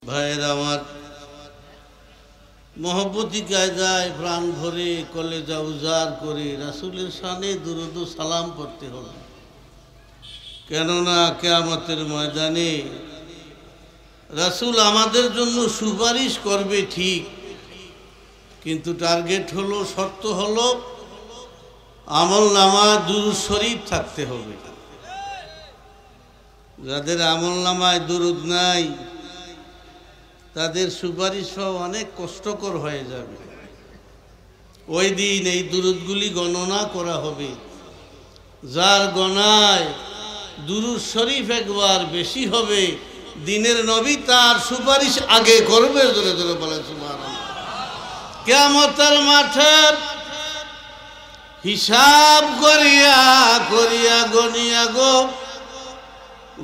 ভাইয়েরা আমার, মহব্বতি কায়দায় প্রাণ ভরে কলেজা উজাড় করে রাসূলের শানে দুরূদ ও সালাম পড়তে হবে। কেননা কিয়ামতের ময়দানে রাসূল আমাদের জন্য সুপারিশ করবে ঠিক, কিন্তু টার্গেট হলো, শর্ত হলো আমলনামায় দুরূদ শরীফ থাকতে হবে। যাদের আমলনামায় দুরূদ নাই তাদের সুপারিশ পাওয়া অনেক কষ্টকর হয়ে যাবে। ওই দিন এই দুরূদগুলি গণনা করা হবে। যার গণায় দুরূদ শরীফ একবার বেশি হবে, দিনের নবী তার সুপারিশ আগে করবে। জোরে জোরে বলে সুবহানাল্লাহ। কিয়ামতের মাঠে হিসাব করিয়া করিয়া গনিয়া গো,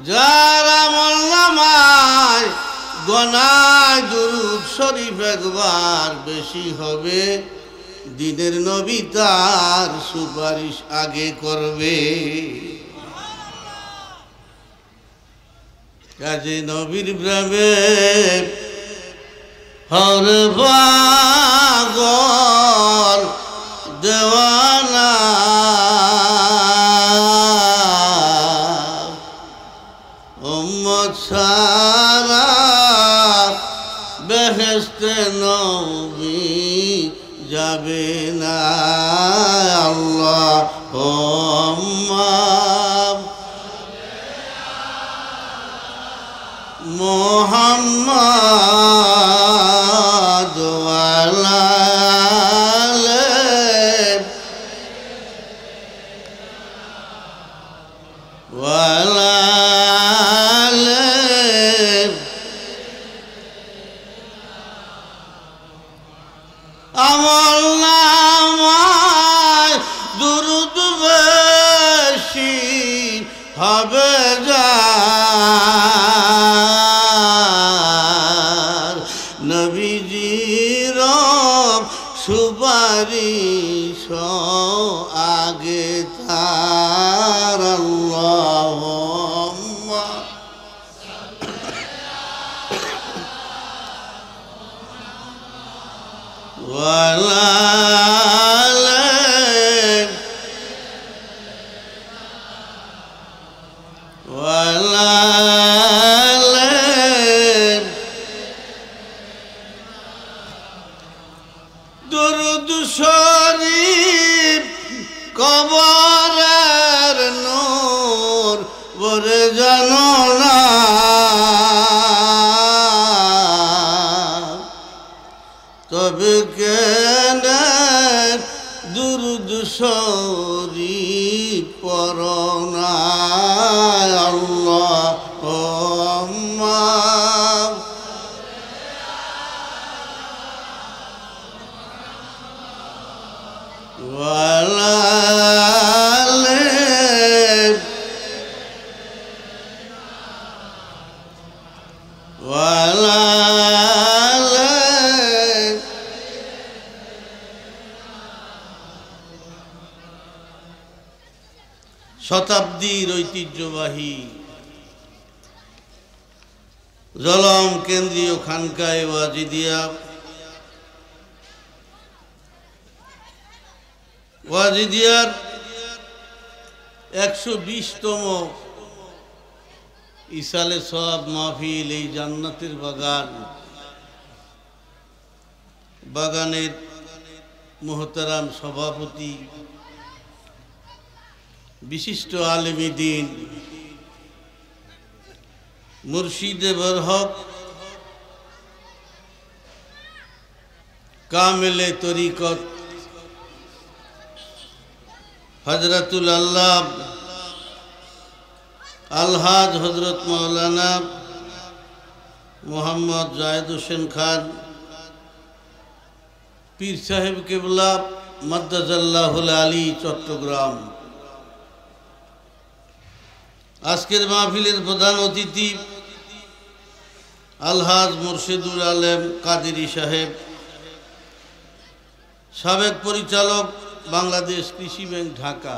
যার আমলনামায় গনায় দুরূদ শরীফ একবার বেশি হবে, দিনের নবী তার সুপারিশ আগে করবে। কাজে নবীর প্রেমে হরে পাগল দেওয়ানা, উম্মত সারা বেহেশতে নবী যাবে না। আল্লাহুম্মা মুহাম্মাদ ওয়া আলা আলিহি ওয়া আলা আলিহি। আমলনামায় দুরূদ বেশি হবে যার, নবীজির সুপারিশ আগে তার। আল্লাহুম্মা ওয়া আলা আলিহি ওয়া আলা আলিহি। দুরূদ শরীফ কবরের নূর ভরে জানো না, তবে কেন দুরূদ শরীফ পড়ো না। আল্লাহুম্মা ওয়া আলা আলিহি ওয়া আলা আলিহি। শতাব্দীর ঐতিহ্যবাহী জলম কেন্দ্রীয় খানকায়ে ওয়াজিদিয়ার 120তম ইসালে সওয়াব মাহফিল, এই জান্নাতের বাগানের মুহতারাম সভাপতি, বিশিষ্ট আলেমী দ্বীন, মুর্শিদে বরহক, কামেলে তরিকত, হযরতুল আল্লাহ আলহাজ হযরত মাওলানা মোহাম্মদ জায়েদ হোসেন খান পীর সাহেব কেবলা মাদ্দাজাল্লাহুল আলী, চট্টগ্রাম। আজকের মাহফিলের প্রধান অতিথি আলহাজ মুর্শিদুল আলম কাদেরী সাহেব, সাবেক পরিচালক বাংলাদেশ কৃষি ব্যাংক ঢাকা।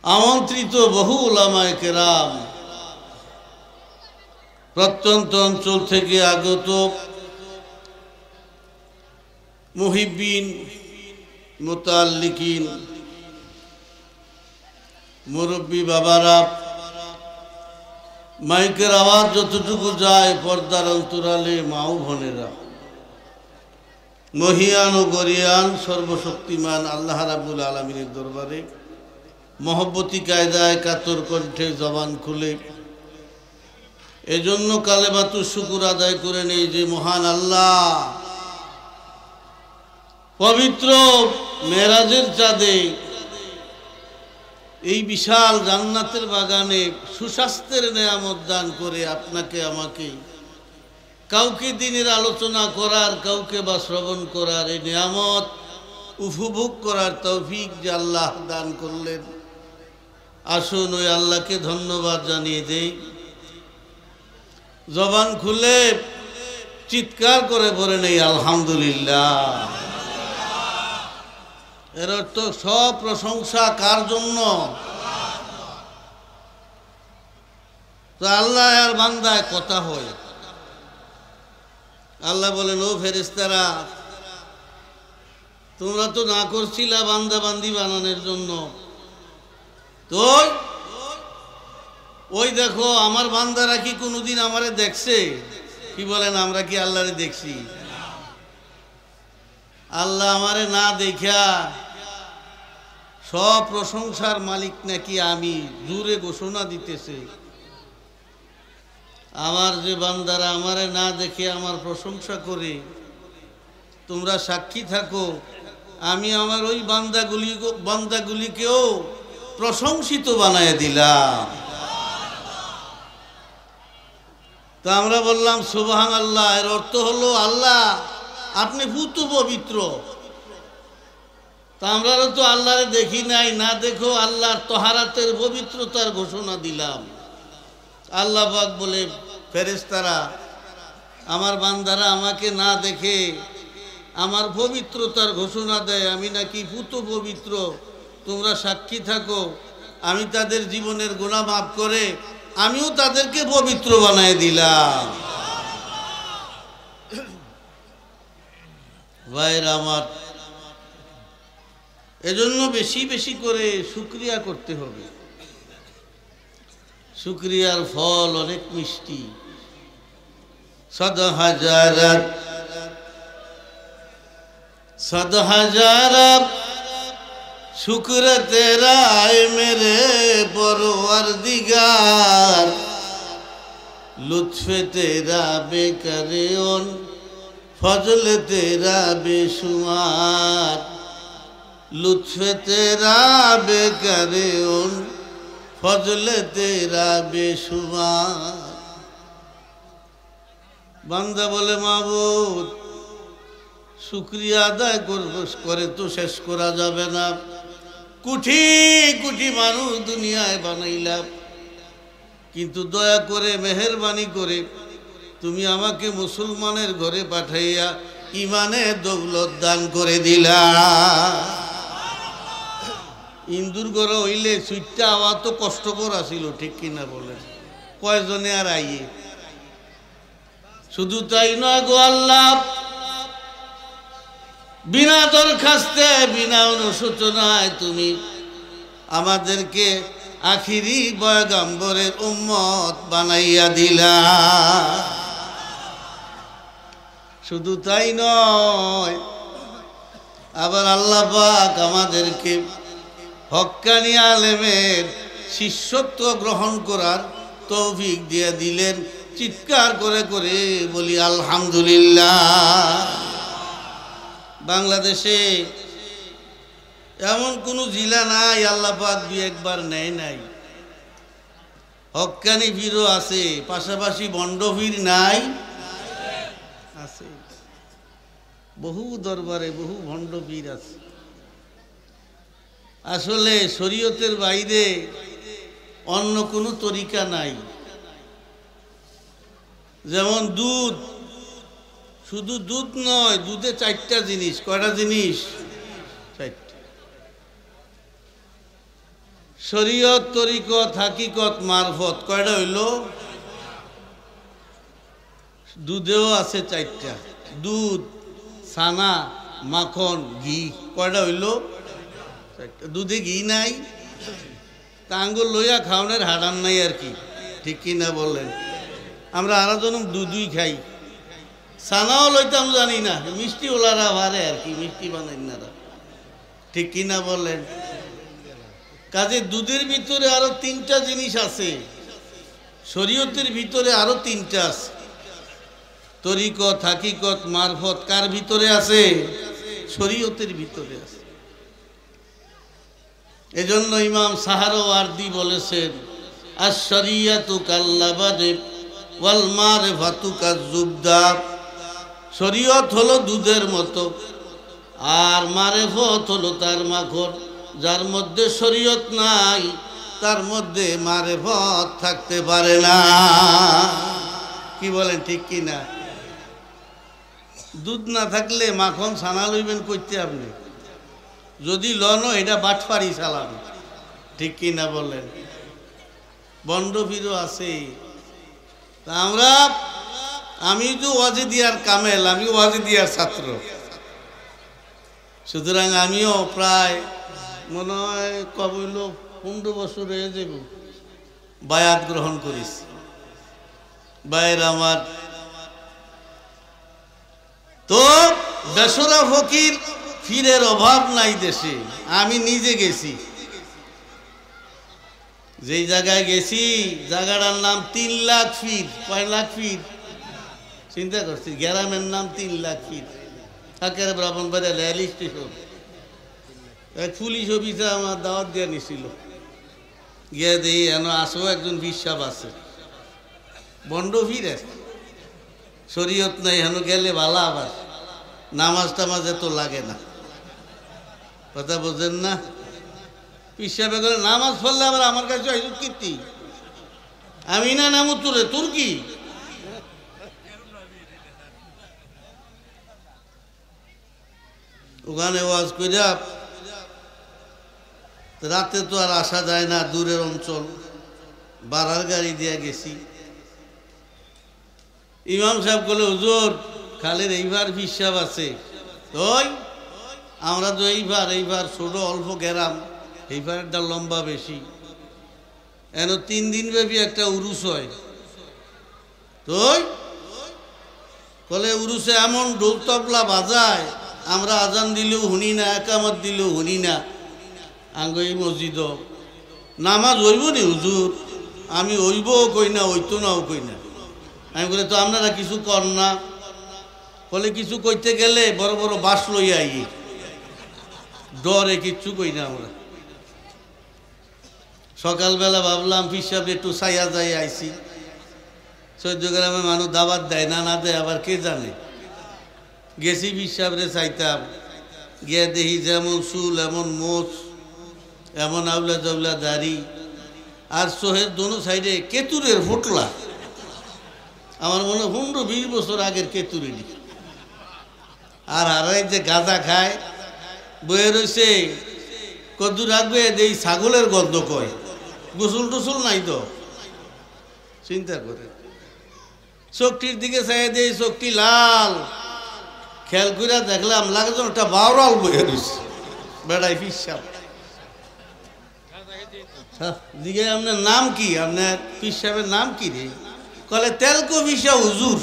আমন্ত্রিত বহু উলামায়ে কেরাম, প্রত্যন্ত অঞ্চল থেকে আগত মুহিব্বিন, মুতাল্লিকিন, মুরব্বী বাবারা, মাইকের আওয়াজ যতটুকু যায় পর্দার অন্তরালে মা ও বোনেরা, মহিয়ান ও গরিয়ান সর্বশক্তিমান আল্লাহ রাব্বুল আলামিনের দরবারে মহব্বতী কায়দায় কাতর কণ্ঠে জবান খুলে এজন্য কালেমাতুর শুকুর আদায় করে নেই যে মহান আল্লাহ পবিত্র মেরাজের চাঁদে এই বিশাল জান্নাতের বাগানে সুস্বাস্থ্যের নেয়ামত দান করে আপনাকে আমাকে কাউকে দিনের আলোচনা করার, কাউকে বা শ্রবণ করার এই নেয়ামত উপভোগ করার তৌফিক যে আল্লাহ দান করলেন, আসুন ওই আল্লাহকে ধন্যবাদ জানিয়ে দেই। জবান খুলে চিৎকার করে বলে নেই আলহামদুলিল্লাহ। এর অর্থ সব প্রশংসা কার জন্য? তো আল্লাহ আর বান্দায় কথা হয়। আল্লাহ বলেন, ও ফেরেশতারা, তোমরা তো না করছিলা বান্দা বান্দি বানানোর জন্য, তো ওই দেখো আমার বান্দারা কি কোনোদিন আমারে দেখছে? কি বলেন, আমরা কি আল্লাহরে দেখছি? আল্লাহ আমারে না দেখা সব প্রশংসার মালিক নাকি আমি জোরে ঘোষণা দিতেছে। আমার যে বান্দারা আমারে না দেখে আমার প্রশংসা করে, তোমরা সাক্ষী থাকো, আমি আমার ওই বান্দাগুলিকেও প্রশংসিত বানায় দিলাম। তা আমরা বললাম সুবহানাল্লাহ। এর অর্থ হলো আল্লাহ আপনি পুত পবিত্র। তা আমরা তো আল্লাহরে দেখি নাই, না দেখো আল্লাহর তহারাতের পবিত্রতার ঘোষণা দিলাম। আল্লাহ পাক বলে, ফেরেশতারা, আমার বান্দারা আমাকে না দেখে আমার পবিত্রতার ঘোষণা দেয়, আমি নাকি পুত পবিত্র, তোমরা সাক্ষী থাকো। আমি তাদের জীবনের গুনাহ মাফ করে আমিও তাদেরকে পবিত্র বানায় দিলাম। ভাইরা আমার, এজন্য বেশি বেশি করে শুকরিয়া করতে হবে। শুকরিয়ার ফল অনেক মিষ্টি। सद हजारा शुक्र तेरा है मेरे परवरदिगार, लुत्फ़े तेरा बेकरेउन फजल तेरा बेशुमार, लुत्फ़े तेरा बेकरेउन फजल तेरा बेशुमार। বান্দা বলে, মাবুদ শুকরিয়া আদায় করে তো শেষ করা যাবে না। কোটি কোটি মানুষ দুনিয়ায় বানাইলাম, কিন্তু দয়া করে মেহেরবানি করে তুমি আমাকে মুসলমানের ঘরে পাঠাইয়া ইমানে দৌলত দান করে দিলা। ইন্দুর ঘরে হইলে সুইটটা আওয়া তো কষ্টকর আসিল, ঠিক কিনা বলেন? কয়জনে আর আইয়ে? শুধু তাই নয় গো আল্লাহ, বিনা দরখাস্তে বিনা অনুশোচনায় তুমি আমাদেরকে আখিরি পয়গম্বরের উম্মত বানাইয়া দিলা। শুধু তাই নয়, আবার আল্লাহ পাক আমাদেরকে হক্কানি আলেমের শিষ্যত্ব গ্রহণ করার তৌফিক দিয়ে দিলেন। চিৎকার করে করে বলি আলহামদুলিল্লাহ। বাংলাদেশে এমন কোনো জেলা নাই আল্লাহ পাক দুই একবার নেয় নাই। হক্কানি পীরও আছে, পাশাপাশি বন্ড পীর নাই? আছে। বহু দরবারে বহু ভণ্ড পীর আছে। আসলে শরীয়তের বাইরে অন্য কোনো তরিকা নাই। যেমন দুধ, শুধু দুধ নয়, দুধে চারটা জিনিস। কয়টা জিনিস? চারটা। শরীয়ত, তরিকত, হাকিকত, মারফত। কয়টা হইল? দুধেও আছে 4টা, দুধ, ছানা, মাখন, ঘি। কয়টা হইল? 4টা। দুধে ঘি নাই, তা আঙ্গুল লইয়া খাওয়ানোর হাডান নাই আর কি, ঠিক কি না বলেন? আমরা আরো জন দুধই খাই, ছানাও লইতাম জানি না, মিষ্টি ওলারা ভারে আর কি, মিষ্টি বানাই না, ঠিক কি না বলেন? কাজে দুধের ভিতরে আরো 3টা জিনিস আছে, শরীয়তের ভিতরে আরো 3টা আছে। তরিকত, হাকিকত, মারফত কার ভিতরে আছে? শরীয়তের ভিতরে আছে। এজন্য ইমাম সাহারওয়ার্দী বলেছেন, আশ-শরিয়াতু কাল্লাবানে ওয়াল মারিফাতু কাজ-জুবদা। শরীয়ত হলো দুধের মতো, আর মারিফত হলো তার মাখন। যার মধ্যে শরীয়ত নাই তার মধ্যে মারিফত থাকতে পারে না। কি বলেন, ঠিক কি না? দুধ না থাকলে মাখন ছানা লইবেন কইতে আপনি? যদি লনো এটা বাটফারি চালান, ঠিক কি না বলেন? বন্ডফিরও আছে। তা আমি তো ওয়াজি দিয়ার কামেল, আমি ওয়াজি দিয়ার ছাত্র, সুতরাং আমিও প্রায় মনে হয় কবইল 15 বছর হয়ে যাব বায়াত গ্রহণ করিস। বাইর আমার তো বেসরা ফকির ফিরের অভাব নাই দেশে। আমি নিজে গেছি, যেই জায়গায় গেছি জায়গাটার নাম 3 লাখ ফির। কয় লাখ ফির চিন্তা করছি? গ্রামের নাম 3 লাখ ফির। থাকের ব্রাহ্মণবাড়িয়া রেল স্টেশন। এক পুলিশ অফিসার আমার দাওয়াত দিয়ে নিছিল, গিয়ে দেখি এন আসো একজন বিশ্বাস আছে, বন্ড ফিরে, শরীয়ত নাই, হেন গেলে ভালো, আবার নামাজ টামাজ এত লাগে না। কথা বোঝেন না? পিসাবে করে নামাজ পড়লে আবার আমার কাছে আইসুক কীর্তি, আমি না নামু তোরে, তোর কি? ওখানে ওয়াজ কইরা রাতে তো আর আসা যায় না, দূরের অঞ্চল, বাড়ার গাড়ি দিয়ে গেছি। ইমাম সাহেব বলে, হুজুর খালের এইবার হিসাব আছে। ওই আমরা তো এইবার ছোট অল্প গেরাম, এইবারটা লম্বা বেশি, এন 3 দিন ব্যাপী একটা উরুস হয়। তো বলে উরুসে এমন ঢোল তবলা বাজায়, আমরা আজান দিলেও শুনি না, একামত দিলেও শুনি না। আঙ্গই মসজিদ নামাজ হইব নি হুজুর? আমি হইবও কই না, হইতো নাও কই না। আমি বলে, তো আপনারা কিছু কর না? বলে, কিছু কইতে গেলে বড় বড় বাস লইয়া আই, ডরে কিচ্ছু কই না আমরা। সকালবেলা ভাবলাম পিসাব একটু ছায়া যাই আইছি, 14 গ্রামে মানুষ দাবাত দেয় না, না দেয় আবার কে জানে। গেছি পিসাবরে চাইতাম, গিয়ে দেখি যেমন চুল এমন মোচ, এমন আউলা জাউলা দাড়ি, আর চোহের দোনো সাইডে কেতুরের ফোটলা। আমার মনে হয় 15-20 বছর আগের কেতুরেরই। আর হারাই যে গাঁজা খায়, বয়ে রয়েছে, কদ্দু রাখবে এই ছাগলের গন্ধ কয়, গোসল টোসল নাই তো। চিন্তা করে চোখটির দিকে চাই দেই, চোখটি লাল। খেয়াল করে দেখলাম লাগে যেন একটা বাউরাল বয়ে রয়েছে, বেড়াই পিসাব। দিকে আপনার নাম কি? আপনার পিসাবের নাম কি রে? কলে তেলকো পিসা হুজুর।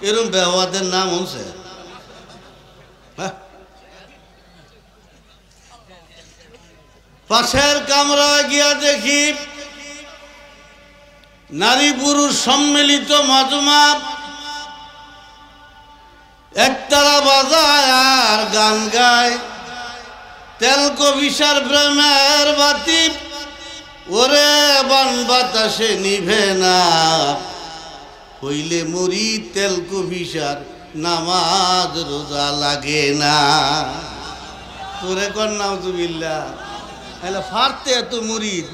এরকম ব্যবহারের নাম হচ্ছে। পাশের কামরায় গিয়া দেখি নারী পুরুষ সম্মিলিত মাজমা, একতারা বাজায় আর গান গায়। তেলকো বিশার প্রেমের বাতি ওরে বান বাতাসে নিভে না, হইলে মরি তেলকো বিশার নামাজ রোজা লাগে না। তোরে কর নাউজুবিল্লাহ। তাহলে ফারতে এত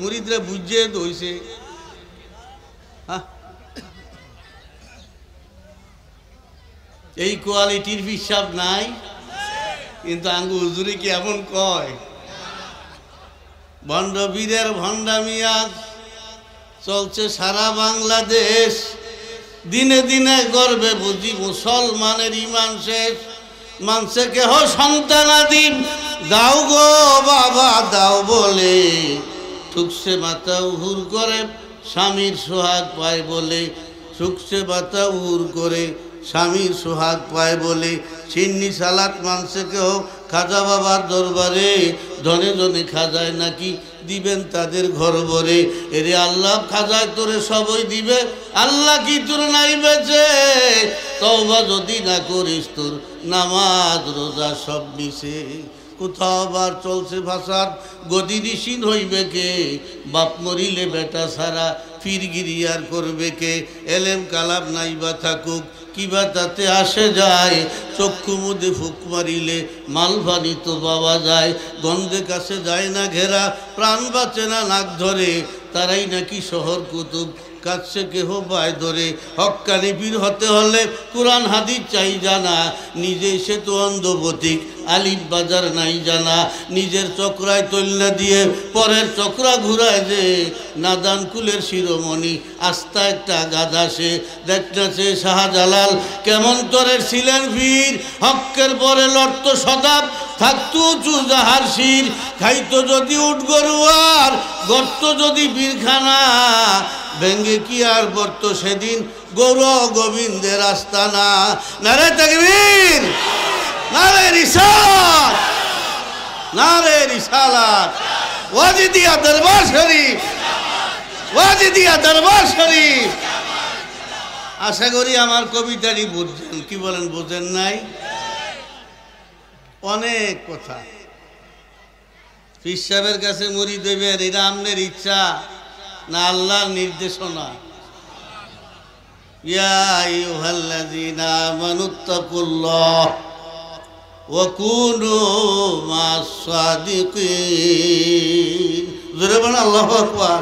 মুরিদরা বুঝে তো হইছে। এই কোয়ালিটির হিসাব নাই, কিন্তু আঙ্গু হুজুরি কি এমন কয়? ভণ্ডবীরের ভণ্ডামিয়া চলছে সারা বাংলাদেশ, দিনে দিনে গর্বে বুঝি মুসলমানের ইমান শেষ। মানছে কেহ সন্তানাদিম দাও গো বাবা দাও বলে, ঠুকছে মাথা উহুর করে স্বামীর সোহাগ পায় বলে, ঠুকছে মাথা উহুর করে স্বামীর সোহাগ পায় বলে। সিন্নি সালাত মানছে কেহ খাজা বাবার দরবারে, ধনে ধনে খাজায় নাকি দিবেন তাদের ঘর ভরে। এরে আল্লাহ খাজায় তোরে সবই দিবে, আল্লাহ কি তোর নাই বেঁচে? তওবা যদি না করিস তোর নামাজ রোজা সব মিশে। কোথাও আবার চলছে ফাসাদ, গদি নিশিন হইবে কে? বাপ মরিলে বেটা সারা ফিরগিরি আর করবে কে? এলেম কালাম নাই বা থাকুক কিবা তাতে আসে যায়, চক্ষু মুদে ফুক মারিলে মালভানি তো পাওয়া যায়। গন্ধে কাছে যায় না ঘেরা, প্রাণ বাঁচে না নাক ধরে, তারাই নাকি শহর কুতুব কাছে কেহ পায় ধরে। হক্কানি পীর হতে হলে কোরআন হাদিস চাই জানা, নিজে সে তো অন্ধপথিক আলিফ বাজার নাই জানা। নিজের চক্রায় তৈল্লা দিয়ে পরের চক্রা ঘুরায় যে, নাদান কুলের শিরোমণি আস্থা একটা গাধা সে। দেখতেছে শাহজালাল কেমন তরের ছিলেন বীর, হক্কের পরে লড়ত সদাব থাকতো উঁচু যাহার শির। খাইতো যদি উঠ গরুয়ার গর্ত যদি বীরখানা, ভেঙ্গে কি আর বর্ত সেদিন গৌর গোবিন্দের আস্তানা। নারে তাকবীর, নারে রিসালাত, নারে রিসালাত। ওয়াজিদিয়া দরবার শরীফ, ওয়াজিদিয়া দরবার শরীফ। আশা করি আমার কবিতাটি বুঝছেন। কি বলেন, বুঝেন নাই? অনেক কথা পীর সাহেবের কাছে মুড়ি দেবেন, এটা আপনার ইচ্ছা না আল্লাহর নির্দেশনা? ইয়া আইয়ুহাল্লাযীনা আমানুত্তাকুল্লাহ ওয়া কুনু মাস সাদিকিন। জোরে বলেন আল্লাহু আকবার।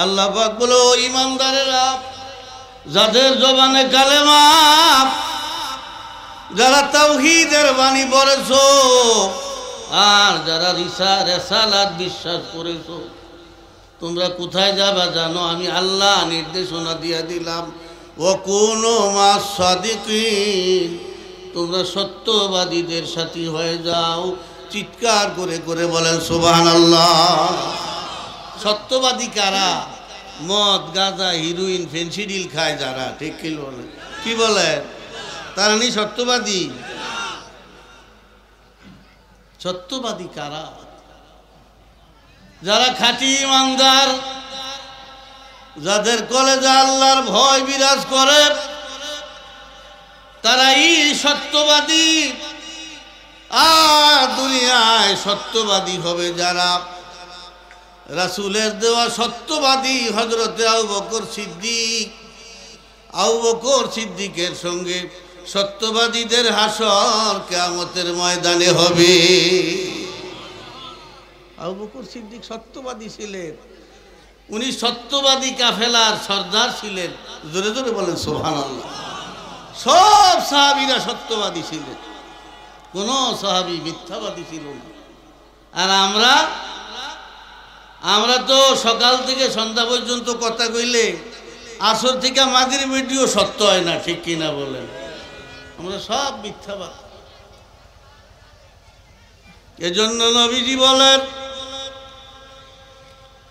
আল্লাহ পাক বলে, ও ঈমানদারেরা, যাদের জবানে কালেমা, যারা তাওহীদের বাণী পড়েছো আর যারা রিসালাত বিশ্বাস করেছো, তোমরা কোথায় যাবা জানো? আমি আল্লাহ নির্দেশনা দিয়ে দিলাম, ও কুনু মাস সাদিকিন, তোমরা সত্যবাদীদের সাথী হয়ে যাও। চিৎকার করে করে বলেন সুবহানাল্লাহ। সত্যবাদী কারা? মদ গাঁজা হিরোইন ফেন্সিডিল খায় যারা, ঠিক কি বলেন? কি বলেন? তারা নি সত্যবাদী? সত্যবাদী কারা? যারা খাঁটি ইমানদার, যাদের কলেজে আল্লাহর ভয় বিরাজ করে, তারাই সত্যবাদী। আর দুনিয়ায় সত্যবাদী হবে যারা রাসূলের দেওয়া সত্যবাদী। হযরতে আবু বকর সিদ্দিক, আবু বকর সিদ্দিকের সঙ্গে সত্যবাদীদের হাসর কিয়ামতের ময়দানে হবে। আবু বকর সিদ্দিক সত্যবাদী ছিলেন, উনি সত্যবাদী কাফেলার সর্দার ছিলেন। জোরে জোরে বলেন সুবহানাল্লাহ। সব সাহাবীরা সত্যবাদী ছিলেন, কোন সাহাবী মিথ্যাবাদী ছিল না। আর আমরা তো সকাল থেকে সন্ধ্যা পর্যন্ত কথা কইলে আসর থেকে মাগরিব ভিডিও সত্য হয় না, ঠিক কিনা বলেন? আমরা সব মিথ্যাবাদ। এজন্য নবীজি বলেন,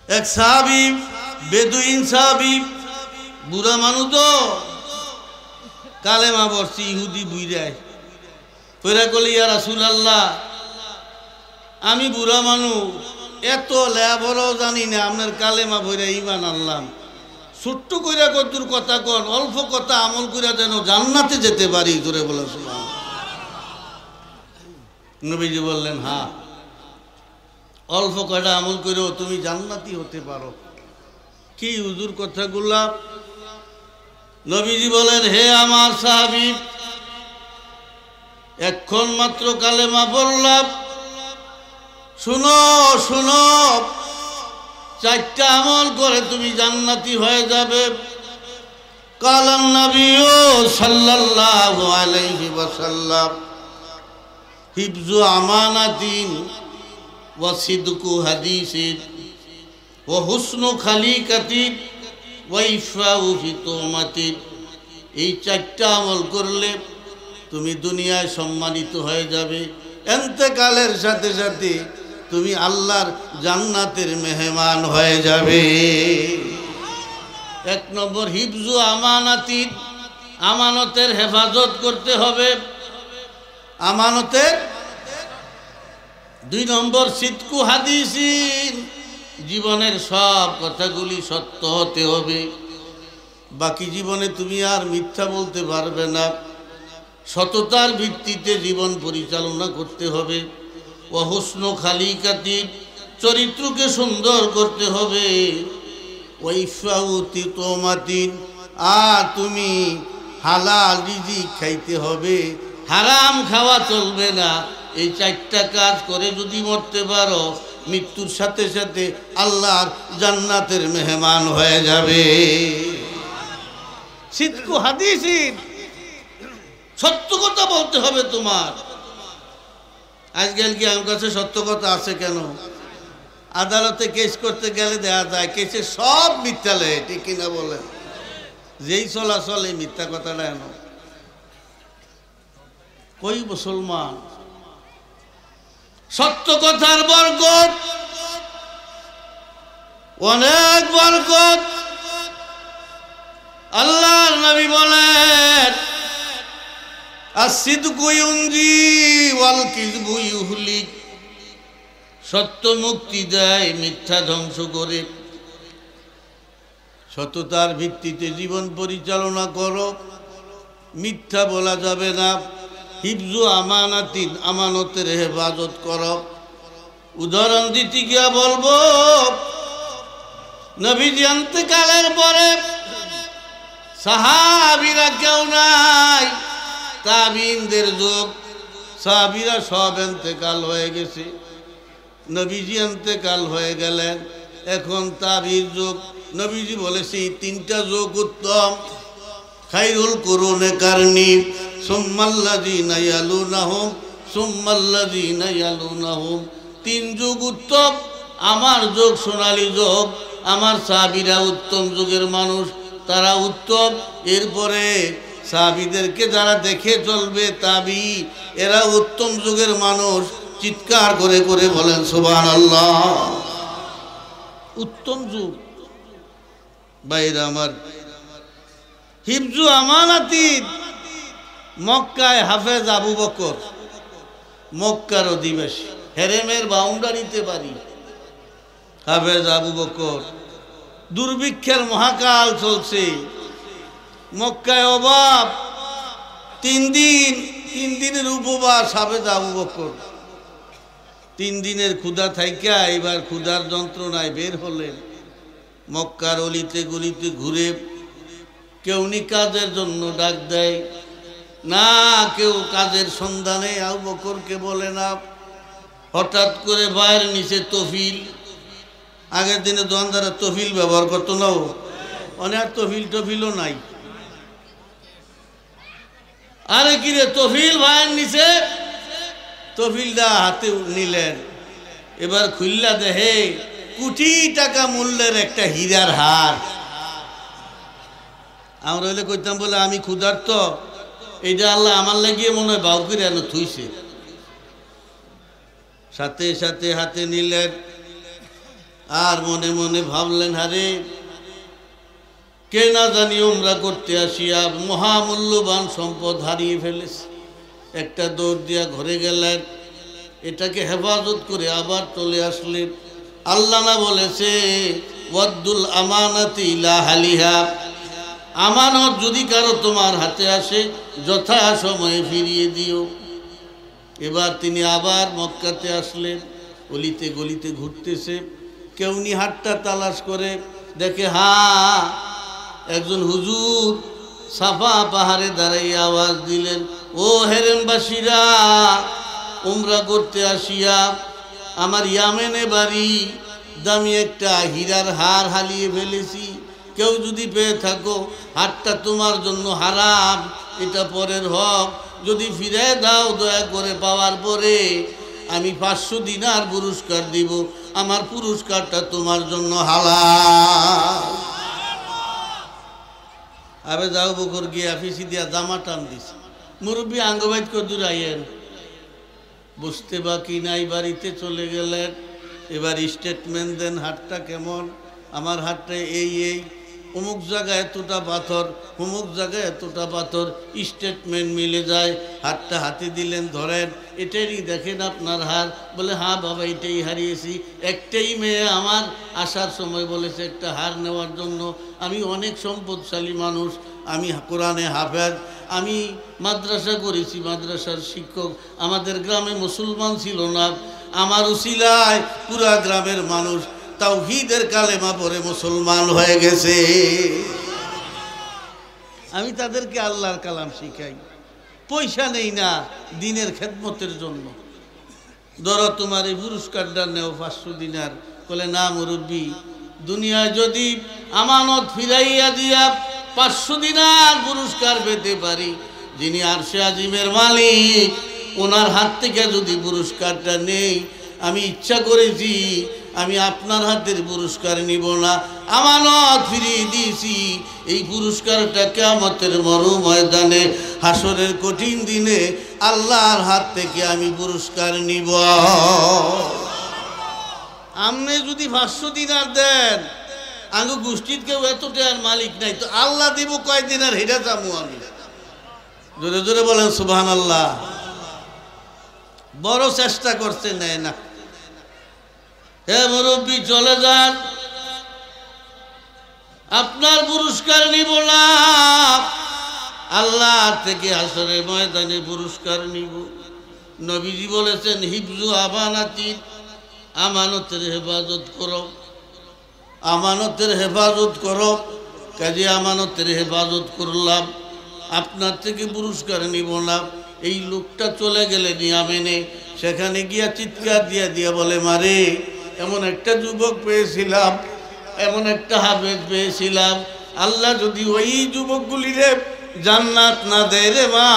এক সাহাবী, বেদুইন সাহাবী, বুড়া মানুষ তো, কালেমা পড়ছি ইহুদি বুইরায় কইরা কলি, ইয়া রাসূলুল্লাহ, আমি বুড়া মানুষ, এত লেবরও জানি না, আপনার কালেমা বইরা ঈমান আনলাম। ছোট্ট কইরা কদ্দুর কথা কন, অল্প কথা আমল কইরা যেন জান্নাতে যেতে পারি। জোরে বলে সুবহানাল্লাহ। নবীজি বললেন, হ্যাঁ, অল্প কয়টা আমল করেও তুমি জান্নাতি হতে পারো। কি হুজুর কথাগুলা? নবীজি বলেন, হে আমার সাহাবী, এখন মাত্র কালেমা পড়লাম, শুনো শুনো, চারটা আমল করে তুমি জান্নাতি হয়ে যাবে। কালান নবী সাল্লাল্লাহু আলাইহি ওয়াসাল্লাম, হিফজু আমানাতিন ওয়া সিদকু হাদিসিন ওয়া হুসনু খালিকাতিন ওয়াইফাউ ফি তুমাতিন। এই চারটা আমল করলে তুমি দুনিয়ায় সম্মানিত হয়ে যাবে, ইন্তেকালের সাথে সাথে তুমি আল্লাহর জান্নাতের মেহমান হয়ে যাবে। 1 নম্বর হিফজু আমানাতিন, আমানতের হেফাজত করতে হবে, আমানতের। 2 নম্বর সিদকু হাদিসিন, জীবনের সব কথাগুলি সত্য হতে হবে, বাকি জীবনে তুমি আর মিথ্যা বলতে পারবে না, সততার ভিত্তিতে জীবন পরিচালনা করতে হবে। ওয়া হুসনু খালিকাতিন, চরিত্রকে সুন্দর করতে হবে। ওয়া ইফাউ তিতমাতিন, আর তুমি হালাল রিজিক খাইতে হবে, হারাম খাওয়া চলবে না। এই 4টা কাজ করে যদি মরতে পারো, মৃত্যুর সাথে সাথে আল্লাহর জান্নাতের মেহমান হয়ে যাবে। সিদকু হাদিসিন, সত্য কথা বলতে হবে তোমার। আজকাল কি আমার কাছে সত্য কথা আছে কেন? আদালতে কেস করতে গেলে দেখা যায় কেসে সব মিথ্যা লেগে, ঠিক কিনা বলেন? যেই চলাচল এই মিথ্যা কথাটা এন কই মুসলমান। সত্য কথার বরকত, অনেক বরকত। আল্লাহর নবী বলেন, আসিদকু ইউনজি ওয়াল কিযবু ইউহলিক, সত্য মুক্তি দেয়, মিথ্যা ধ্বংস করে। সততার ভিত্তিতে জীবন পরিচালনা করো, মিথ্যা বলা যাবে না। হিফজু আমানাতিন, আমানতের হেফাজত করো। উদাহরণ দিতে গিয়া বলবো, নবীজি ইন্তেকালের পরে সাহাবীরা কেউ নাই, তাবিঈনদের যুগ, সাহাবীরা সব ইন্তেকাল হয়ে গেছে। নবীজি ইন্তেকাল হয়ে গেলেন, এখন তাবিঈর যুগ। নবীজি বলেছে 3টা যুগ উত্তম, খায়রুল কুরুনে কারনি সুম্মাল্লাযীনা ইয়ালুনাহুম সুম্মাল্লাযীনা ইয়ালুনাহুম। 3 যুগ উত্তম, আমার যুগ সোনালী যুগ, আমার সাহাবীরা উত্তম যুগের মানুষ, তারা উত্তম। এরপরে সাহাবীদেরকে যারা দেখে চলবে তাবি, এরা উত্তম যুগের মানুষ। চিৎকার করে করে বলেন সুবহানাল্লাহ। উত্তম যুগ বাইরে আমার। হিফজু আমানাতিন, মক্কায় হাফেজ আবু বকর, মক্কার অধিবাসী, হেরেমের বাউন্ডারিতে বাড়ি। হাফেজ আবু বকর, দুর্ভিক্ষের মহাকাল চলছে, মক্কায় অভাব, 3 দিনের উপবাস। হাফেজ আবু বকর 3 দিনের ক্ষুধা থাইকা এবার ক্ষুধার যন্ত্রণায় বের হলেন। মক্কার অলিতে গলিতে ঘুরে কেউ নি কাজের জন্য ডাক দেয় না, কেউ কাজের সন্ধানে আবু বকরকে বলে না। হঠাৎ করে বাইর নিচে তফিল, আগের দিনে দোকানদারা তফিল ব্যবহার করতো না, অনেক তফিলও নাই। আরে কিরে তফিল ভাইয়ের নিচে, তফিলটা হাতে নিলেন। এবার খুললা দেহে কোটি টাকা মূল্যের একটা হীরার হার। আমরা হইলে কইতাম বলে আমি ক্ষুধার্ত, এইটা আল্লাহ আমার লাগিয়ে মনে হয় বাউকির এনে থুইছে। সাথে সাথে হাতে নিলেন, আর মনে মনে ভাবলেন, হারে কে না জানি উমরা করতে আসিয়া মহামূল্যবান সম্পদ হারিয়ে ফেলেছে। একটা দৌড় দিয়া ঘরে গেলেন, এটাকে হেফাজত করে আবার চলে আসলেন। আল্লাহ না বলেছে ওয়াদ্দুল আমানাতি ইলা হালিহা, আমানত যদি কারো তোমার হাতে আসে যথা সময়ে ফিরিয়ে দিও। এবার তিনি আবার মক্কাতে আসলেন, গলিতে গলিতে ঘুরতেছে, কেউনি হাটটা তালাশ করে দেখে, হ্যাঁ একজন হুজুর সাফা পাহাড়ে দাঁড়াই আওয়াজ দিলেন, ও হেরেমবাসীরা, উমরা করতে আসিয়া আমার ইয়ামেনে বাড়ি, দামি একটা হীরার হার হারিয়ে ফেলেছি, কেউ যদি পেয়ে থাকো, হারটা তোমার জন্য হারাম, এটা পরের হক, যদি ফিরে দাও দয়া করে, পাওয়ার পরে আমি 500 দিনার পুরস্কার দিব, আমার পুরস্কারটা তোমার জন্য হালাল। আবে যাও বকর গিয়ে আফিসি দিয়া জামা টান দিছে মুরব্বী আঙ্গবাইত কদুর আইয়েন বুঝতে বাকি নাই বাড়িতে চলে গেলেন এবার স্টেটমেন্ট দেন হাটটা কেমন আমার হাটটা এই অমুক জায়গায় এতটা পাথর অমুক জায়গায় এতটা পাথর স্টেটমেন্ট মিলে যায় হাতটা হাতে দিলেন ধরেন এটাই দেখেন আপনার হার বলে হ্যাঁ বাবা এটাই হারিয়েছি একটাই মেয়ে আমার আসার সময় বলেছে একটা হার নেওয়ার জন্য আমি অনেক সম্পদশালী মানুষ আমি কোরআনে হাফেজ আমি মাদ্রাসা করেছি মাদ্রাসার শিক্ষক আমাদের গ্রামে মুসলমান ছিল না আমার উসিলায় পুরা গ্রামের মানুষ তাওহীদের কালেমা পড়ে মুসলমান হয়ে গেছে আমি তাদেরকে আল্লাহর কালাম শিখাই পয়সা নেই না দিনের খেদমতের জন্য ধরো তোমার এই পুরস্কারটা নেও 500 দিনার বলে না মুরব্বী দুনিয়ায় যদি আমানত ফিরাইয়া দিয়া 500 দিনার পুরস্কার পেতে পারি যিনি আরশে আজিমের মালিক ওনার হাত থেকে যদি পুরস্কারটা নেই আমি ইচ্ছা করেছি আমি আপনার হাতের পুরস্কার নিব না আমানত ফিরিয়ে দিয়েছি এই পুরস্কারটা কিয়ামতের ময়দানে হাসরের কঠিন দিনে আল্লাহর হাত থেকে আমি পুরস্কার নিব আপনি যদি 500 দিনার দেন আঙ্গু গোষ্ঠীর কেউ এতটার মালিক নাই তো আল্লাহ দিব কয়দিন আর হেরা যাবো আমি জোরে জোরে বলেন সুবহানাল্লাহ বড় চেষ্টা করছে নেয় না হে মুরব্বী চলে যান আপনার পুরস্কার নিব না আল্লাহ থেকে হাসরের ময়দানে পুরস্কার নিব নবীজি বলেছেন হিফজু আমানাতি আমানতের হেফাজত করো আমানতের হেফাজত করো কাজে আমানতের হেফাজত করলাম আপনার থেকে পুরস্কার নিব না এই লোকটা চলে গেলে নিয়ামেনে সেখানে গিয়া চিৎকার দিয়া বলে মারে এমন একটা যুবক পেয়েছিলাম এমন একটা হাফেজ পেয়েছিলাম আল্লাহ যদি ওই যুবকগুলিরে জান্নাত না দেয় রে মা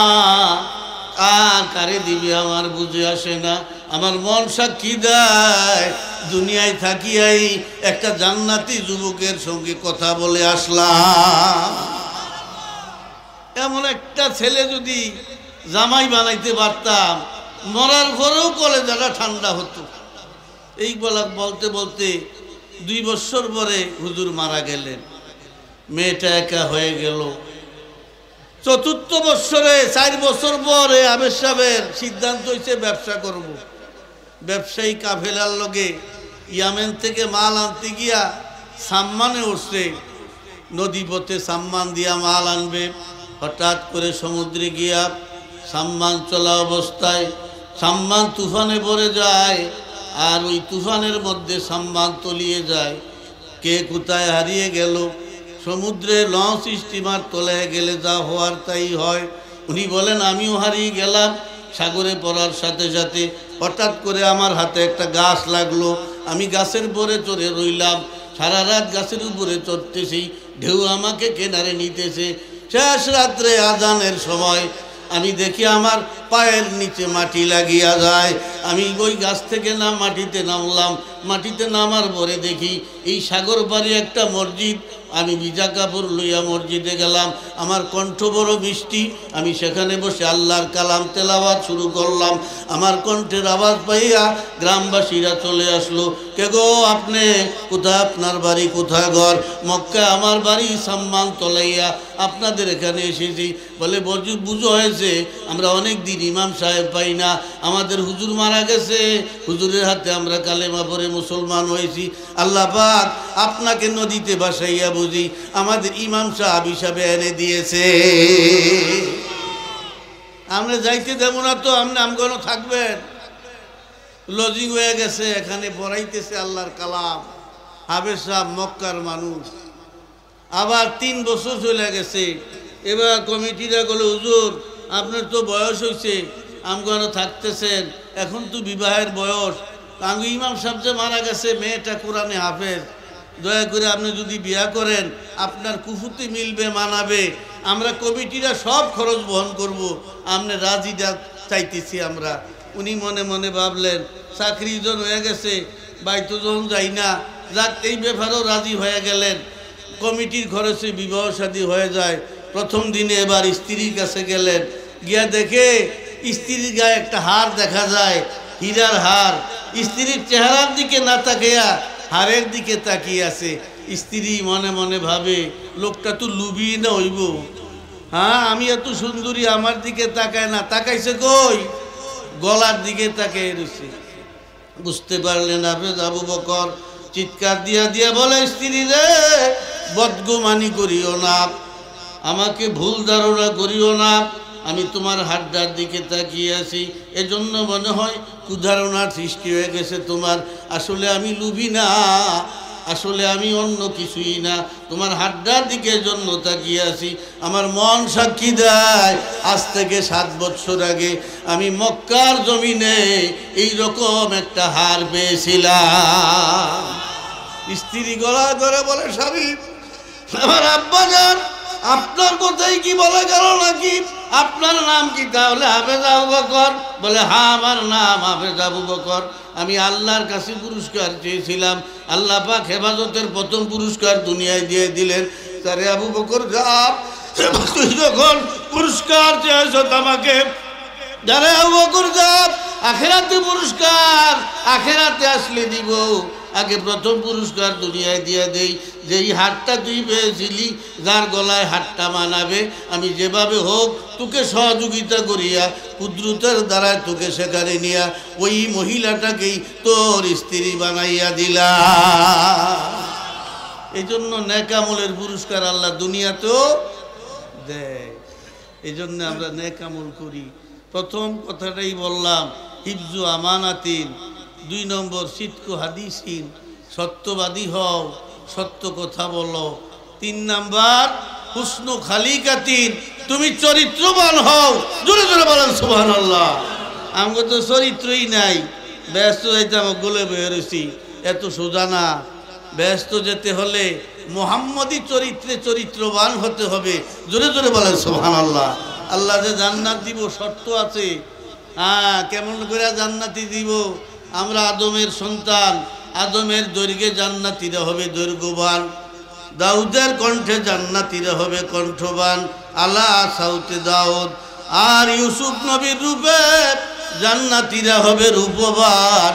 আর কারে দিবে আমার বুঝে আসে না আমার মন সাক্ষী দেয় দুনিয়ায় থাকিয়াই একটা জান্নাতি যুবকের সঙ্গে কথা বলে আসলাম এমন একটা ছেলে যদি জামাই বানাইতে পারতাম মরার পরেও কলেজাটা ঠান্ডা হতো এই বলতে বলতে 2 বছর পরে হুজুর মারা গেলেন মেয়েটা একা হয়ে গেল চতুর্থ বছরে 4 বছর পরে আবেশ সাহেবের সিদ্ধান্ত হয়েছে ব্যবসা করব ব্যবসায়ী কাফেলার লগে ইয়ামেন থেকে মাল আনতে গিয়া সাম্মানে উঠছে নদীপথে সাম্মান দিয়া মাল আনবে হঠাৎ করে সমুদ্রে গিয়া সাম্মান চলা অবস্থায় সাম্মান তুফানে পড়ে যায় আর ওই তুফানের মধ্যে সাম্মান তলিয়ে যায় কে কোথায় হারিয়ে গেল সমুদ্রে লঞ্চ স্টিমার তলায় গেলে যা হওয়ার তাই হয় উনি বলেন আমিও হারিয়ে গেলাম সাগরে পড়ার সাথে সাথে হঠাৎ করে আমার হাতে একটা গাছ লাগলো আমি গাছের উপরে চড়ে রইলাম সারা রাত গাছের উপরে চড়তেছি ঢেউ আমাকে কিনারে নিতেছে শেষ রাত্রে আজানের সময় আমি দেখি আমার পায়ের নিচে মাটি লাগিয়া যায় আমি ওই গাছ থেকে মাটিতে নামলাম মাটিতে নামার পরে দেখি এই সাগর পাড়ে একটা মসজিদ আমি ভিজা কাপড় লইয়া মসজিদে গেলাম আমার কণ্ঠ বড় মিষ্টি আমি সেখানে বসে আল্লাহর কালাম তেলাওয়াত শুরু করলাম আমার কণ্ঠের আওয়াজ পাইয়া গ্রামবাসীরা চলে আসলো কে গো আপনি কোথায় আপনার বাড়ি কোথায় ঘর মক্কা আমার বাড়ি সাম্মান তলাইয়া আপনাদের এখানে এসেছি বলে বুঝো হয়েছে আমরা অনেক দিন ইমাম সাহেব পাই না আমাদের হুজুর মারা গেছে হুজুরের হাতে আমরা কালেমা পড়ে মুসলমান হয়েছি আল্লাহ পাক আপনাকে নদীতে ভাসাইয়া বুঝি আমাদের ইমাম সাহেব হিসাবে এনে দিয়েছে আমরা যাইতে দেব না তো আপনি আমগণ থাকবেন লজিং হয়ে গেছে এখানে পড়াইতেছে আল্লাহর কালাম হাফেজ সাহেব মক্কার মানুষ আবার 3 বছর চলে গেছে এবার কমিটিরা বলে হুজুর আপনার তো বয়স হয়েছে আমগণ থাকতেছেন এখন তো বিবাহের বয়স আঙ্গু ইমাম সাহেব যে মারা গেছে মেয়েটা কোরআনে হাফেজ দয়া করে আপনি যদি বিয়া করেন আপনার কুফুতি মিলবে মানাবে আমরা কমিটিরা সব খরচ বহন করব আপনি রাজিটা চাইতেছি আমরা উনি মনে মনে ভাবলেন চাকরি জন হয়ে গেছে বাইতো যখন যাই না যাক এই ব্যাপারেও রাজি হয়ে গেলেন কমিটির খরচে বিবাহ শাদী হয়ে যায় প্রথম দিনে এবার স্ত্রীর কাছে গেলেন, গিয়া দেখে স্ত্রীর গায়ে একটা হার দেখা যায়, হীরার হার। স্ত্রীর চেহারার দিকে না তাকিয়া হারের দিকে তাকিয়ে আছে। স্ত্রী মনে মনে ভাবে, লোকটা তো লুবি না হইব, হ্যাঁ আমি এত সুন্দরী আমার দিকে তাকায় না, তাকাইছে কই, গলার দিকে তাকিয়ে রয়েছে। বুঝতে পারলেন আবু বকর, চিৎকার দিয়া দিয়া বলে, স্ত্রী রে বদগুমানি করিও না, আমাকে ভুল ধারণা করিও না, আমি তোমার হাড্ডার দিকে তাকিয়ে আছি, এজন্য মনে হয় কুধারণার সৃষ্টি হয়ে গেছে তোমার। আসলে আমি লুবি না, আসলে আমি অন্য কিছুই না, তোমার হাড্ডার দিকে জন্য তাকিয়ে আছি। আমার মন সাক্ষী দেয়, আজ থেকে 7 বছর আগে আমি মক্কার জমিনে এই রকম একটা হার পেয়েছিলাম। স্ত্রী গলা ধরে বলে, স্বামী আমার আব্বাজান আপনার কথাই কি বলে গেল নাকি? আপনার নাম কি তাহলে হাফেজ আবু বকর? বলে হ্যাঁ আমার নাম হাফেজ আবু বকর। আমি আল্লাহর কাছে পুরস্কার চেয়েছিলাম, আল্লাহ পাক হেফাজতের প্রথম পুরস্কার দুনিয়ায় দিয়ে দিলেন। তারে আবু বকর যাব, তুই যখন পুরস্কার চেয়েছ আমাকে, যারে আবু বকর যাব, আখেরাতে পুরস্কার আখেরাতে আসলে দিব, আগে প্রথম পুরস্কার দুনিয়ায় দিয়ে দেই। যেই হাতটা তুই পেয়েছিলি, যার গলায় হাতটা মানাবে, আমি যেভাবে হোক তোকে সহযোগিতা করিয়া কুদরতের দ্বারা তোকে সেখানে নিয়া ওই মহিলাটাকেই তোর স্ত্রী বানাইয়া দিলা। এই জন্য নেক আমলের পুরস্কার আল্লাহ দুনিয়াতেও দেয়, এই জন্য আমরা নেক আমল করি। প্রথম কথাটাই বললাম, হিফজু আমানাতিন। 2 নম্বর সিদকু হাদিসিন, সত্যবাদী হও, সত্য কথা বলো। 3 নাম্বার হুসনু খালিকাতিন, তুমি চরিত্রবান হও। জোরে জোরে বলেন সুবহানাল্লাহ। আমাকে তো চরিত্রই নাই, ব্যস্ত যাইতে আমার গলে বেরোছি, এত সোজা না। ব্যস্ত যেতে হলে মুহাম্মদী চরিত্রে চরিত্রবান হতে হবে। জোরে জোরে বলেন সুবহানাল্লাহ। আল্লাহ যে জান্নাত দিব শর্ত আছে। হ্যাঁ, কেমন করে জান্নাতি দিব? আমরা আদমের সন্তান, আদমের দৈর্ঘ্যে জান্নাতীরা হবে দৈর্ঘ্যবান, দাউদের কণ্ঠে জান্নাতীরা হবে কণ্ঠবান, আলা সাউতে দাউদ। আর ইউসুফ নবীর রূপে জান্নাতীরা হবে রূপবান,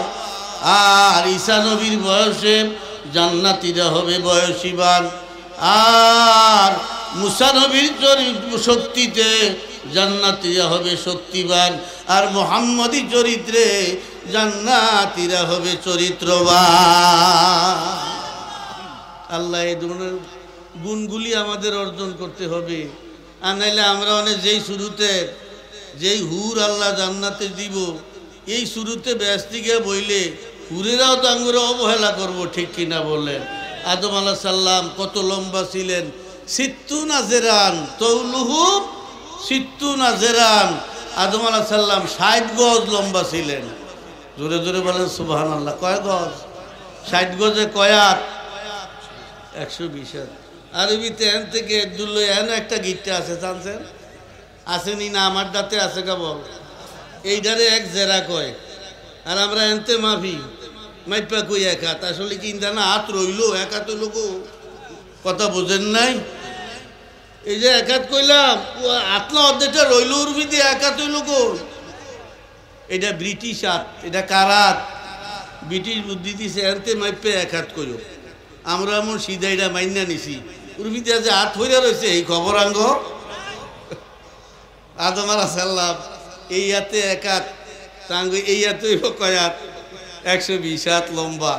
আর ঈসা নবীর বয়সে জান্নাতীরা হবে বয়সীবান, আর মুসা নবীর শক্তিতে জান্নাতীরা হবে শক্তিবান, আর মুহাম্মদী চরিত্রে জান্নাতীরা হবে চরিত্রবান। আল্লাহ এই ধরনের গুণগুলি আমাদের অর্জন করতে হবে। আর নাইলে আমরা অনেক যেই হুর আল্লাহ জান্নাতে দিব, এই শুরুতে ব্যস্তি গিয়ে বইলে হুরেরাও তো আঙ্গুরে অবহেলা করবো, ঠিক কিনা বললেন? আদম আলাইহিস সালাম কত লম্বা ছিলেন? 60 জেরান, তৌলুহু 60 জেরান। আদম আলাইহিস সালাম 60 গজ লম্বা ছিলেন। জোরে জোরে বলেন সুবহানাল্লাহ। কয় গজ? 60 গজে কয়াত? 120 হাত। আরবিতে এন থেকে দুল্লো এন একটা গিট্টা আছে, জানছেন? আসেনি না? আমার দাঁতে আছে কেবল, এইটারে 1 জেরা কয়। আর আমরা এনতে মাফি মাইপা কই 1 হাত। আসলে কি না হাত রইল, 1 হাত হইল গো, কথা বোঝেন নাই? এই যে 1 হাত কইলাম, আতলা অর্ধেকটা রইল, উর্বি দিয়ে 1 হাত হইল গো। এটা ব্রিটিশ হাত, এটা কার হাত? ব্রিটিশ বুদ্ধি দিছে, এনতে মাইপে 1 হাত কইল। আমরা এমন সিধা এটা মাইনা নিছি, উর্বি দিয়ে যে হাত হইয়া রয়েছে এই খবর আঙ্গ। আদম আলাইহিস সালাম এই হাতে 1 হাত, তাঙ্গ এই হাতে কয় হাত? 120 হাত লম্বা,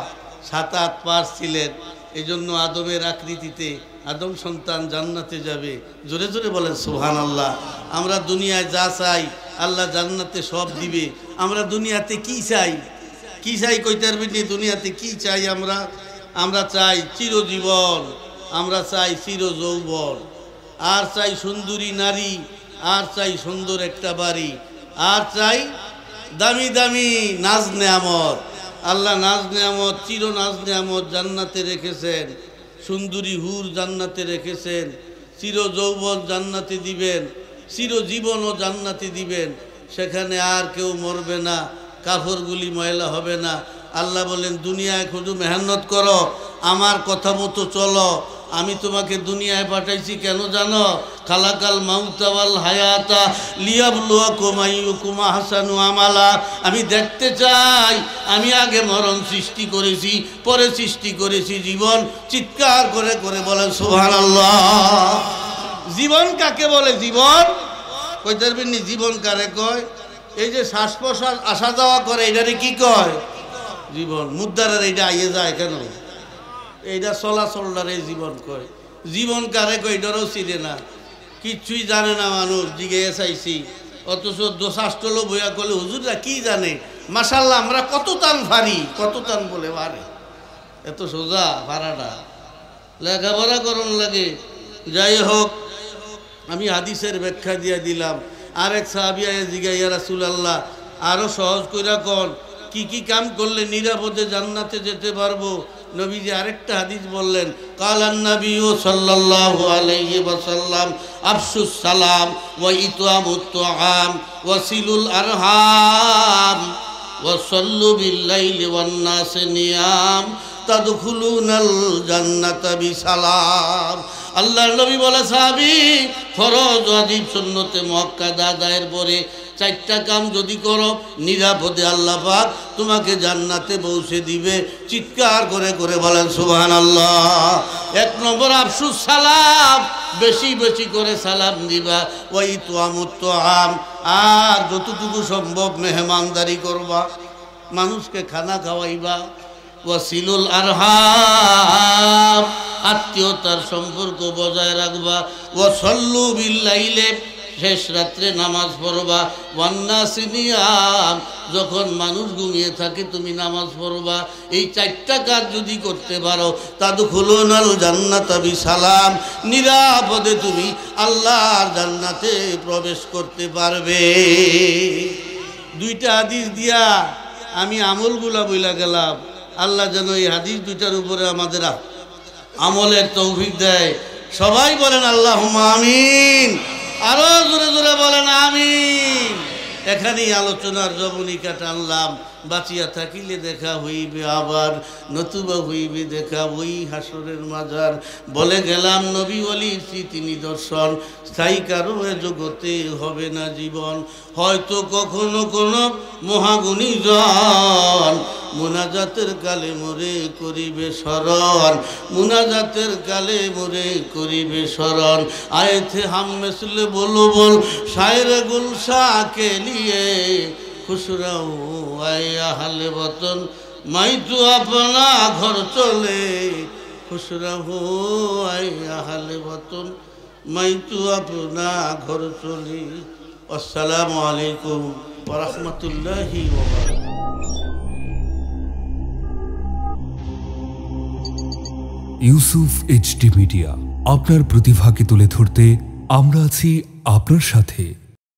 7 হাত পার ছিলেন। এই জন্য আদমের আকৃতিতে আদম সন্তান জান্নাতে যাবে। জোরে জোরে বলেন সুবহানাল্লাহ। আমরা দুনিয়ায় যা চাই আল্লাহ জান্নাতে সব দিবে। আমরা দুনিয়াতে কি চাই? কি চাই কইতে পারবেন? দুনিয়াতে কি চাই আমরা? আমরা চাই চিরজীবন, আমরা চাই চির যৌবন, আর চাই সুন্দরী নারী, আর চাই সুন্দর একটা বাড়ি, আর চাই দামি দামি নাজ নেয়ামত। আল্লাহ নাজ নেয়ামত, চির নাজ নেয়ামত জান্নাতে রেখেছেন। সুন্দরী হুর জান্নাতে রেখেছেন, চির যৌবন জান্নাতে দিবেন, চিরজীবনও জান্নাতে দিবেন। সেখানে আর কেউ মরবে না, কাফরগুলি ময়লা হবে না। আল্লাহ বলেন দুনিয়ায় শুধু মেহনত করো, আমার কথা মতো চলো, আমি তোমাকে দুনিয়ায় পাঠাইছি কেন জানো? খালাকাল মাউতা ওয়াল হায়াতা লিয়াবলুয়াকুম আইয়ুকুম আহসানু আমালা। আমি দেখতে চাই আমি আগে মরণ সৃষ্টি করেছি, পরে সৃষ্টি করেছি জীবন। চিৎকার করে করে বলেন সুবহানাল্লাহ। জীবন কাকে বলে? জীবন কইতে পারবেন নি? জীবন কারে কয়? এই যে শ্বাস প্রশ্বাস আসা যাওয়া করে এটারে কি কয়? জীবন। মুদ্রার এইটা আইয়ে যায় কেন? এইটা চলাচলটারে জীবন কয়। জীবন কারে কয় এটারও চিনে না, কিচ্ছুই জানে না মানুষ। জিজ্ঞেস চাইছি, অথচ দোষাষ্টল বইয়া করলে হুজুররা কি জানে। মাশাল্লাহ আমরা কত টান ভারী, কত টান বলে ভারে, এত সোজা ভাড়াটা, লেখাপড়া করণ লাগে। যাই হোক, আমি হাদিসের ব্যাখ্যা দিয়ে দিলাম। আরেক সাহাবিয়া জিজ্ঞাসা, ইয়া রাসূলুল্লাহ আরো সহজ কইরা কোন কি কি কাম করলে নিরাপদে জান্নাতে যেতে পারবো? নবীজি আরেকটা হাদিস বললেন, কালান নবী সাল্লাল্লাহু আলাইহি ওয়াসাল্লাম আফসুস সালাম ওয়া ইতআমুত তুআম ওয়া সিলুল আরহাম ওয়া সাল্লু বিল লাইলি ওয়ান নাস নিয়াম তাদখুলুনাল জান্নাতা বিসালাম। আল্লাহর নবী বলে, সাহাবী ফরজ ওয়াজিব সুন্নতে মুআক্কাদা আদায়ের পরে 4টা কাম যদি করো নিরাপদে আল্লাহ পাক তোমাকে জান্নাতে পৌঁছে দিবে। চিৎকার করে করে বলেন সুবহানাল্লাহ। 1 নম্বর আফসুস সালাম, বেশি বেশি করে সালাম দিবা। ওই তুআমুত তুআম, আর যতটুকু সম্ভব মেহমানদারি করবা, মানুষকে খানা খাওয়াইবা। ওয়াসিলুল আরহাম, আত্মীয়তার সম্পর্ক বজায় রাখবা। ওয়াসাল্লু বিল লাইলে, শেষ রাত্রে নামাজ পড়বা। ওয়ান্নাসি নিয়াম, যখন মানুষ ঘুমিয়ে থাকে তুমি নামাজ পড়বা। এই 4টা কাজ যদি করতে পারো তাদখুলুনাল জান্নাতা বিসালাম, নিরাপদে তুমি আল্লাহর জান্নাতে প্রবেশ করতে পারবে। 2টা হাদিস দিয়া আমি আমলগুলা বইলা গেলাম। আল্লাহ যেন এই হাদিস 2টার উপরে আমাদের আমলের তৌফিক দেয়। সবাই বলেন আল্লাহুম্মা আমিন। আরো জোরে জোরে বলেন আমিন। এখানেই আলোচনার জবনিকা টানলাম। বাঁচিয়া থাকিলে দেখা হইবে আবার, নতুবা হইবে দেখা ওই হাসরের মাজার। বলে গেলাম নবী ওলির স্মৃতি নিদর্শন, স্থায়ী কারো এ জগতে হবে না জীবন। হয়তো কখনো কোনো মহাগুণী জন মুনাজাতের কালে মোরে করিবে স্মরণ, মুনাজাতের কালে মোরে করিবে স্মরণ। আয়েথে হাম মেসলে বলো বল শায়রে গুলশা কে লিয়ে खुश रहूं आए अहले वतन, मैं तो अपना घर चले। खुश रहूं आए अहले वतन, मैं तो अपना घर चले। अस्सलामु अलैकुम व रहमतुल्लाहि व बरकातुहू। ইউসুফ এইচডি মিডিয়া, আপনার প্রতিভাকে তুলে ধরতে আমরা আছি আপনার সাথে।